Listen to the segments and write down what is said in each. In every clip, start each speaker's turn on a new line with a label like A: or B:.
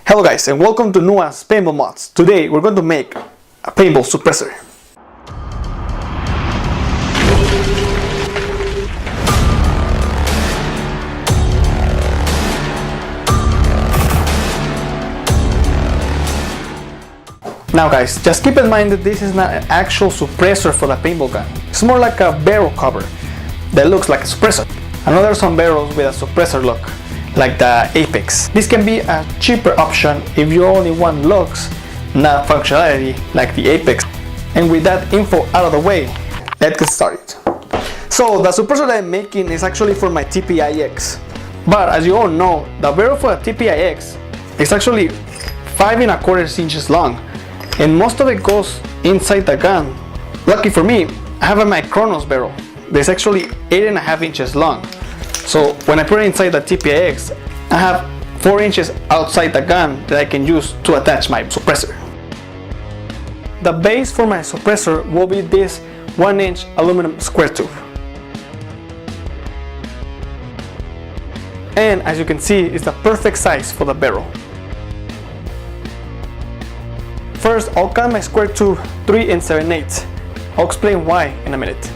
A: Hello guys and welcome to Nua's Paintball Mods. Today we're going to make a paintball suppressor. Now guys, just keep in mind that this is not an actual suppressor for the paintball gun. It's more like a barrel cover that looks like a suppressor. I know there are some barrels with a suppressor look, like the Apex. This can be a cheaper option if you only want looks, not functionality like the Apex. And with that info out of the way, let's get started. So the suppressor that I'm making is actually for my TPIX. But as you all know, the barrel for a TPIX is actually 5¼ inches long. And most of it goes inside the gun. Lucky for me, I have my Chronos barrel that's actually 8½ inches long. So when I put it inside the TPIX, I have 4 inches outside the gun that I can use to attach my suppressor. The base for my suppressor will be this 1-inch aluminum square tube. And as you can see, it's the perfect size for the barrel. First, I'll cut my square tube 3 7/8. I'll explain why in a minute.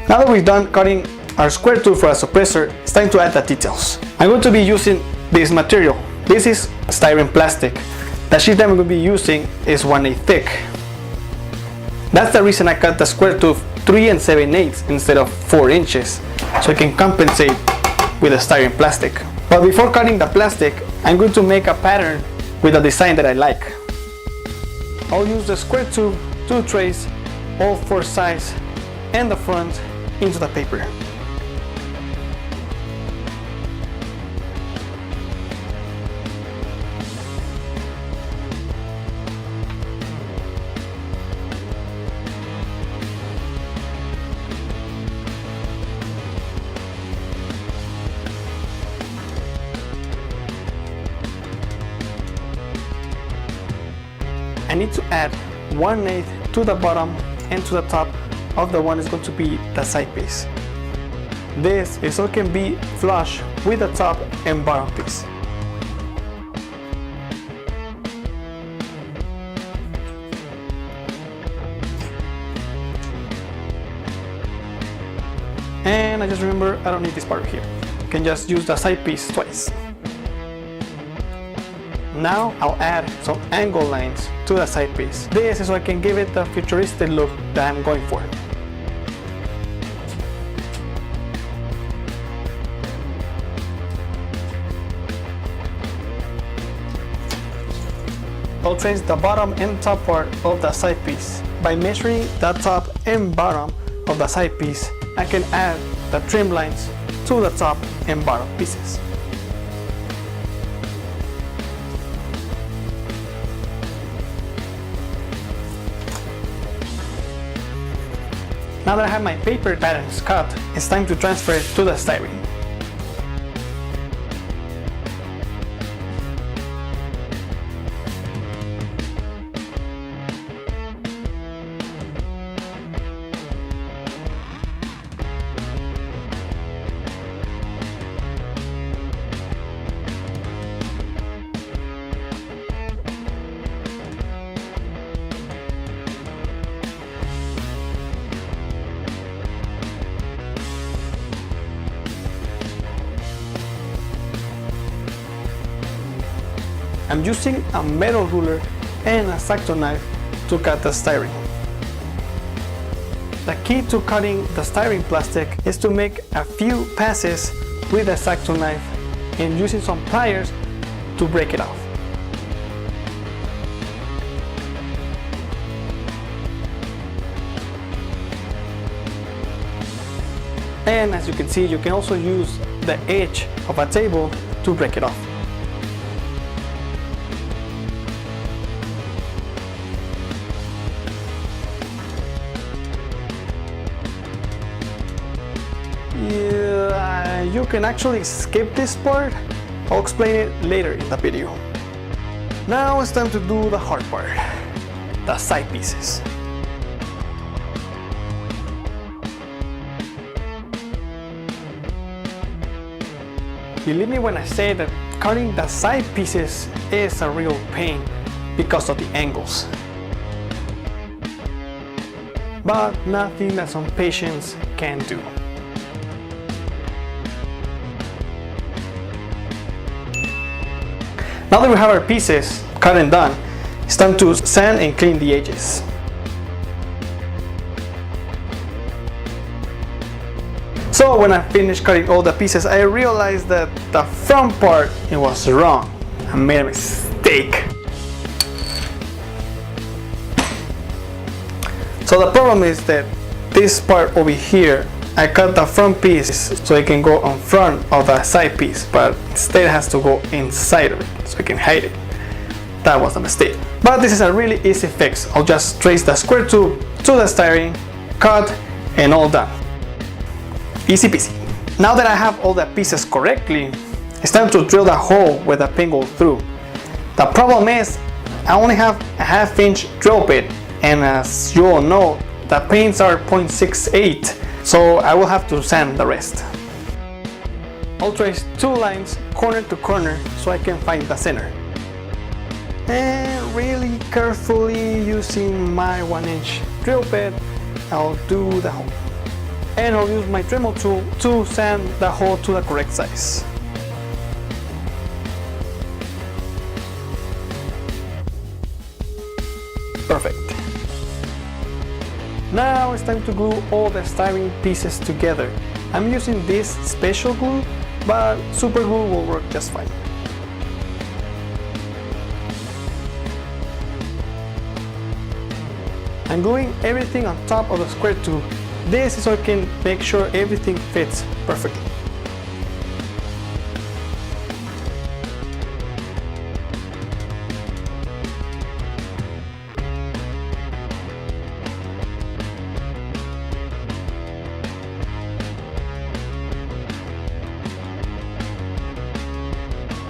A: Now that we've done cutting our square tube for a suppressor, it's time to add the details. I'm going to be using this material. This is styrene plastic. The sheet that I'm going to be using is 1/8 thick. That's the reason I cut the square tube 3 7/8 instead of 4 inches, so I can compensate with the styrene plastic. But before cutting the plastic, I'm going to make a pattern with a design that I like. I'll use the square tube, 2 trays, all 4 sides, and the front into the paper. I need to add 1/8 to the bottom and to the top of the one is going to be the side piece. This is so it can be flush with the top and bottom piece. And I just remember I don't need this part here. I can just use the side piece twice. Now I'll add some angle lines to the side piece. This is so I can give it the futuristic look that I'm going for. I'll change the bottom and top part of the side piece. By measuring the top and bottom of the side piece, I can add the trim lines to the top and bottom pieces. Now that I have my paper patterns cut, it's time to transfer it to the styrene. I'm using a metal ruler and a X-Acto knife to cut the styrene. The key to cutting the styrene plastic is to make a few passes with a X-Acto knife and using some pliers to break it off. And as you can see, you can also use the edge of a table to break it off. Yeah, you can actually skip this part. I'll explain it later in the video. Now it's time to do the hard part, the side pieces. Believe me when I say that cutting the side pieces is a real pain because of the angles. But nothing that some patience can do. Now that we have our pieces cut and done, it's time to sand and clean the edges. So when I finished cutting all the pieces, I realized that the front part, it was wrong. I made a mistake. So the problem is that this part over here, I cut the front piece so it can go on front of the side piece, but instead it has to go inside of it so I can hide it. That was a mistake. But this is a really easy fix. I'll just trace the square tube to the styrene, cut, and all done. Easy peasy. Now that I have all the pieces correctly, it's time to drill the hole where the paint goes through. The problem is, I only have a 1/2 inch drill bit, and as you all know, the paints are 0.68. So I will have to sand the rest. I'll trace 2 lines corner to corner so I can find the center. And really carefully using my 1-inch drill bit, I'll do the hole. And I'll use my Dremel tool to sand the hole to the correct size. Perfect. Now it's time to glue all the styrene pieces together. I'm using this special glue, but super glue will work just fine. I'm gluing everything on top of the square tube. This is so I can make sure everything fits perfectly.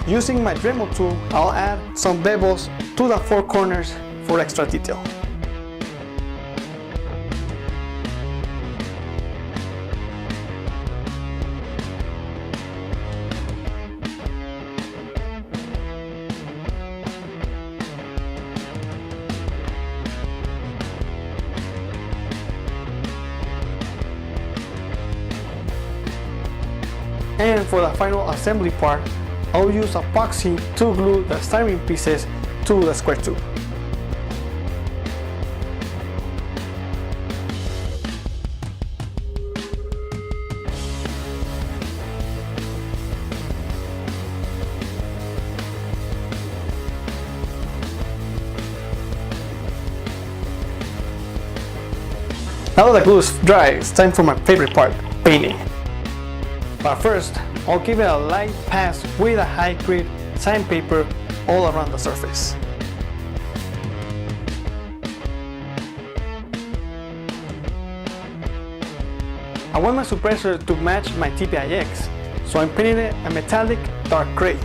A: Using my Dremel tool, I'll add some bevels to the 4 corners for extra detail. And for the final assembly part, I'll use epoxy to glue the styrene pieces to the square tube. Now that the glue is dry, it's time for my favorite part, painting. But first, I'll give it a light pass with a high grit sandpaper all around the surface. I want my suppressor to match my TPIX, so I'm painting it a metallic dark gray.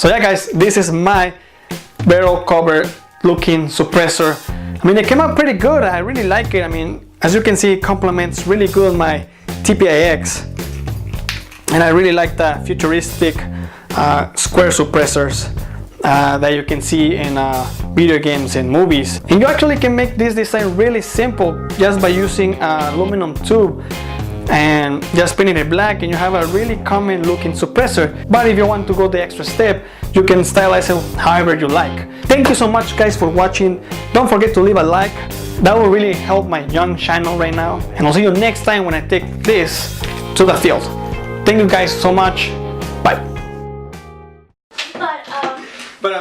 A: So yeah guys, this is my barrel cover looking suppressor. I mean, it came out pretty good. I really like it. I mean, as you can see, it complements really good my TPIX, and I really like the futuristic square suppressors that you can see in video games and movies. And you actually can make this design really simple just by using aluminum tube and just painting it black, and you have a really common looking suppressor. But if you want to go the extra step, you can stylize it however you like. Thank you so much guys for watching. Don't forget to leave a like. That will really help my young channel right now. And I'll see you next time when I take this to the field. Thank you guys so much. Bye.
B: But